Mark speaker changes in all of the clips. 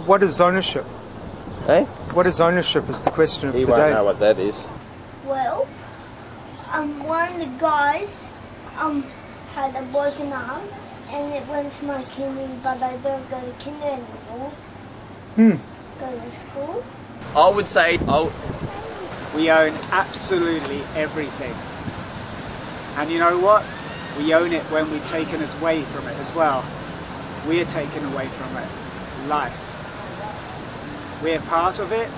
Speaker 1: What is ownership?
Speaker 2: Eh?
Speaker 1: What is ownership is the question of the day.
Speaker 2: He won't know what that is.
Speaker 3: Well, one of the guys had a broken arm and it went to my kidney, but I don't go to kinder anymore. Go to school.
Speaker 4: I would say
Speaker 5: we own absolutely everything. And you know what? We own it when we're taken away from it as well. We are taken away from it. Life. We are part of it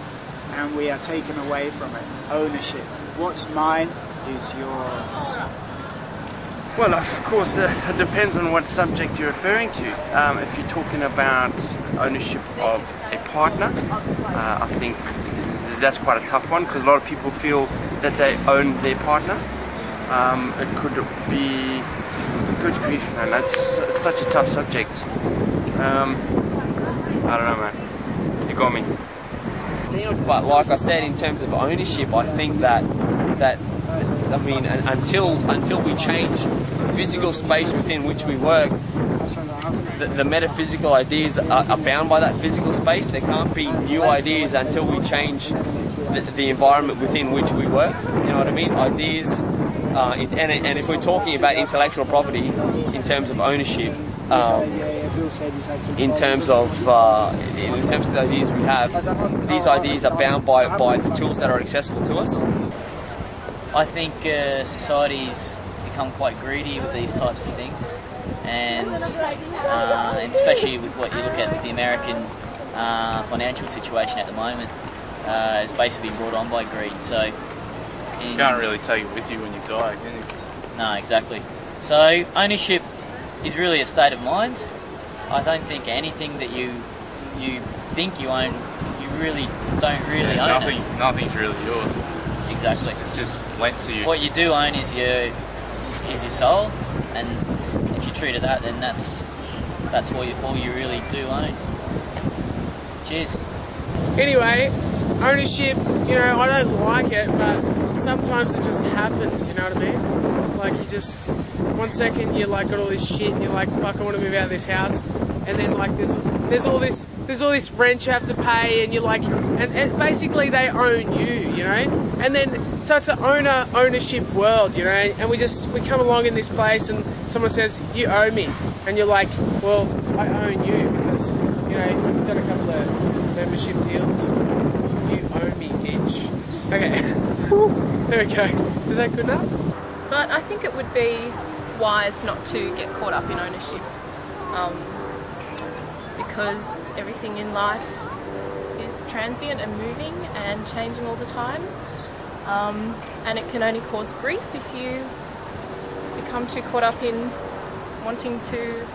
Speaker 5: and we are taken away from it. Ownership. What's mine is yours.
Speaker 6: Well, of course, it depends on what subject you're referring to. If you're talking about ownership of a partner, I think that's quite a tough one because a lot of people feel that they own their partner. It could be good grief, man. That's such a tough subject. I don't know, man. You got me.
Speaker 4: But like I said, in terms of ownership, I think that I mean, until we change the physical space within which we work, the metaphysical ideas are bound by that physical space. There can't be new ideas until we change the environment within which we work. You know what I mean? Ideas, and if we're talking about intellectual property in terms of ownership, in terms of the ideas we have, these ideas are bound by the tools that are accessible to us.
Speaker 7: I think society's become quite greedy with these types of things, and especially with what you look at with the American financial situation at the moment, is basically brought on by greed. So
Speaker 8: you can't really take it with you when you die, can you?
Speaker 7: No, exactly. So ownership is really a state of mind. I don't think anything that you think you own, you really don't really own it.
Speaker 8: Nothing's really yours.
Speaker 7: Exactly.
Speaker 8: It's just lent to you.
Speaker 7: What you do own is your soul, and if you treat it that, then that's all you really do own. Cheers.
Speaker 9: Anyway, ownership, you know, I don't like it, but sometimes it just happens, you know what I mean? Like you just, 1 second you're like got all this shit and you're like, fuck, I want to move out of this house, and then like there's all this rent you have to pay, and you're like, and basically they own you know? And then, so it's an ownership world, you know, and we come along in this place and someone says, you owe me, and you're like, well, I own you because, you know, you've done a couple of membership deals, and you own me, bitch. Okay, there we go. Is that good enough?
Speaker 10: But I think it would be wise not to get caught up in ownership, because everything in life is transient and moving and changing all the time, and it can only cause grief if you become too caught up in wanting to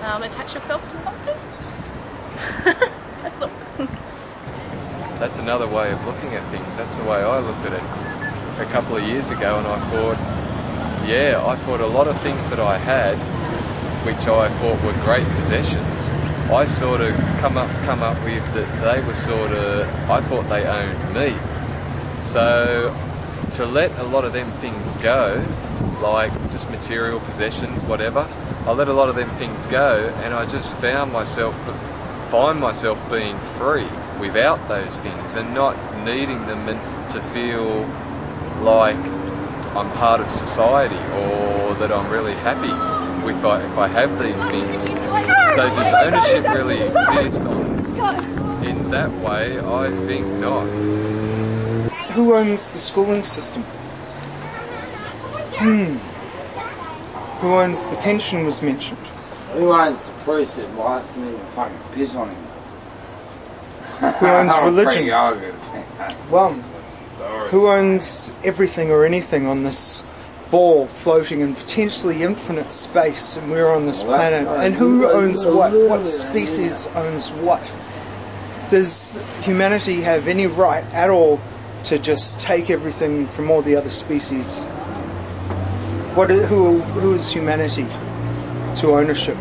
Speaker 10: attach yourself to something. That's all.
Speaker 11: That's another way of looking at things. That's the way I looked at it a couple of years ago, and I thought a lot of things that I had, which I thought were great possessions, I sort of come up with that they were sort of, I thought they owned me. So to let a lot of them things go, like just material possessions, whatever, I let a lot of them things go, and I just find myself being free without those things and not needing them to feel like I'm part of society or that I'm really happy if I have these things. So does ownership really exist in that way? I think not.
Speaker 1: Who owns the schooling system? Who owns the pension was mentioned.
Speaker 2: Who owns the priest that blasted me to fucking piss on him?
Speaker 1: Who owns religion? Well,
Speaker 2: Sorry.
Speaker 1: who owns everything or anything on this ball floating in potentially infinite space, and we're on this planet? And who owns what? What species owns what? Does humanity have any right at all to just take everything from all the other species? Who is humanity to ownership?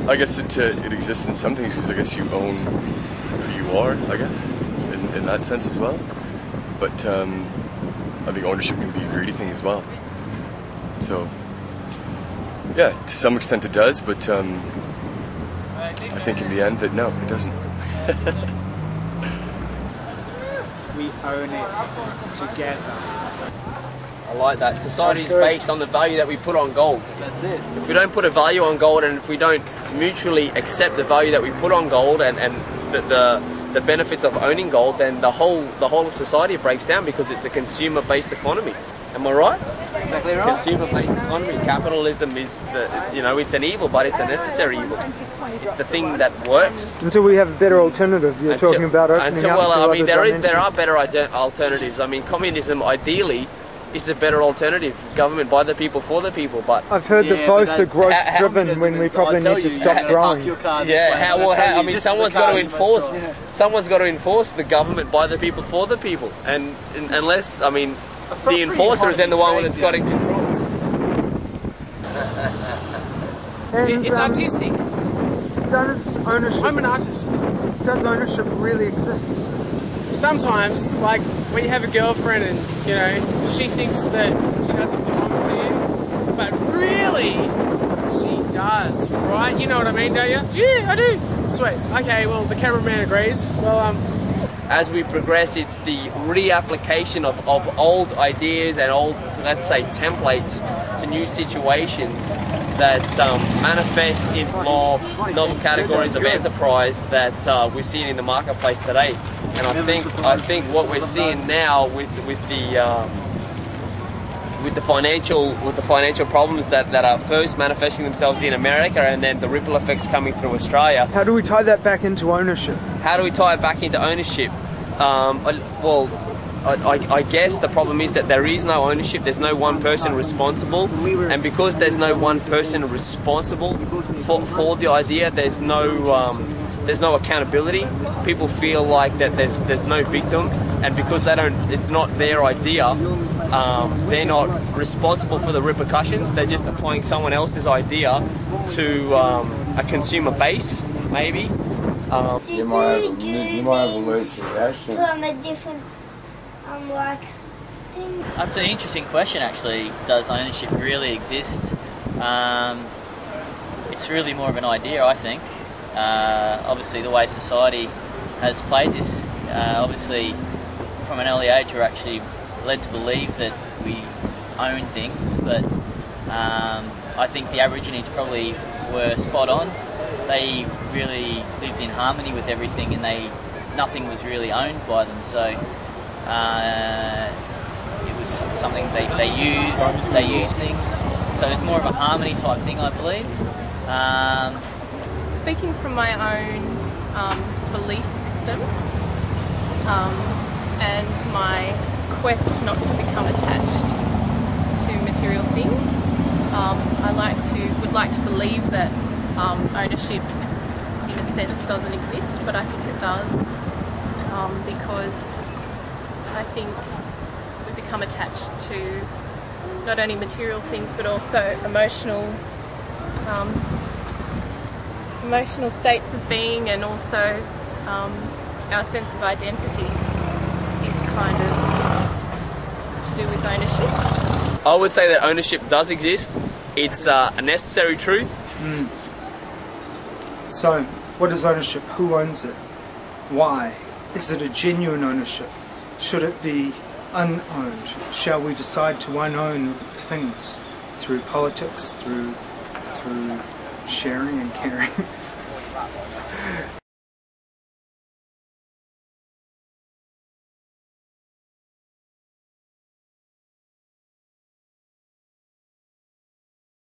Speaker 12: I guess it exists in some things because I guess you own who you are, I guess, in that sense as well. But I think ownership can be a greedy thing as well. So Yeah, to some extent it does, but I think in the end that no, it doesn't.
Speaker 5: We own it together.
Speaker 4: I like that. Society is based on the value that we put on gold. That's it. If we don't put a value on gold, and if we don't mutually accept the value that we put on gold and the benefits of owning gold, then the whole of society breaks down, because it's a consumer-based economy. Am I right?
Speaker 7: Exactly right.
Speaker 4: Consumer-based economy. Capitalism is it's an evil, but it's a necessary evil. It's the thing that works.
Speaker 1: Until we have a better alternative. You're talking about opening up.
Speaker 4: Well, I mean, there are better alternatives. I mean, communism ideally is a better alternative. Government by the people, for the people. But
Speaker 1: I've heard that both are growth-driven when we probably need to stop growing.
Speaker 4: I mean, someone's got to enforce. Someone's got to enforce the government by the people, for the people. And unless, I mean, the enforcer is then the one that's got it.
Speaker 9: It's artistic.
Speaker 1: Does ownership...
Speaker 9: I'm an artist.
Speaker 1: Does ownership really exist?
Speaker 9: Sometimes, like when you have a girlfriend and, you know, she thinks that she doesn't belong to you, but really, she does, right? You know what I mean, don't you? Yeah, I do. Sweet. Okay, well, the cameraman agrees. Well,
Speaker 4: as we progress, it's the reapplication of old ideas and old, let's say, templates to new situations that manifest in more novel categories of enterprise that we're seeing in the marketplace today. And I think what we're seeing now with the financial problems that are first manifesting themselves in America, and then the ripple effects coming through Australia.
Speaker 1: How do we tie that back into ownership?
Speaker 4: How do we tie it back into ownership? I guess the problem is that there is no ownership. There's no one person responsible, and because there's no one person responsible for the idea, there's no accountability. People feel like that there's no victim, and because it's not their idea, they're not responsible for the repercussions. They're just applying someone else's idea to a consumer base, maybe.
Speaker 2: You might have allergic reaction.
Speaker 3: From a different thing.
Speaker 7: That's an interesting question, actually. Does ownership really exist? It's really more of an idea, I think. Obviously, the way society has played this, obviously, from an early age, we're actually led to believe that we own things, but I think the Aborigines probably were spot on. They really lived in harmony with everything, and nothing was really owned by them, so it was something they used things, so it's more of a harmony type thing, I believe.
Speaker 10: Speaking from my own belief system and my quest not to become attached to material things, I would like to believe that ownership in a sense doesn't exist, but I think it does, because I think we become attached to not only material things but also emotional states of being, and also our sense of identity is kind of to do with ownership.
Speaker 4: I would say that ownership does exist. It's a necessary truth.
Speaker 1: So, what is ownership? Who owns it? Why? Is it a genuine ownership? Should it be unowned? Shall we decide to unown things through politics, through sharing and caring?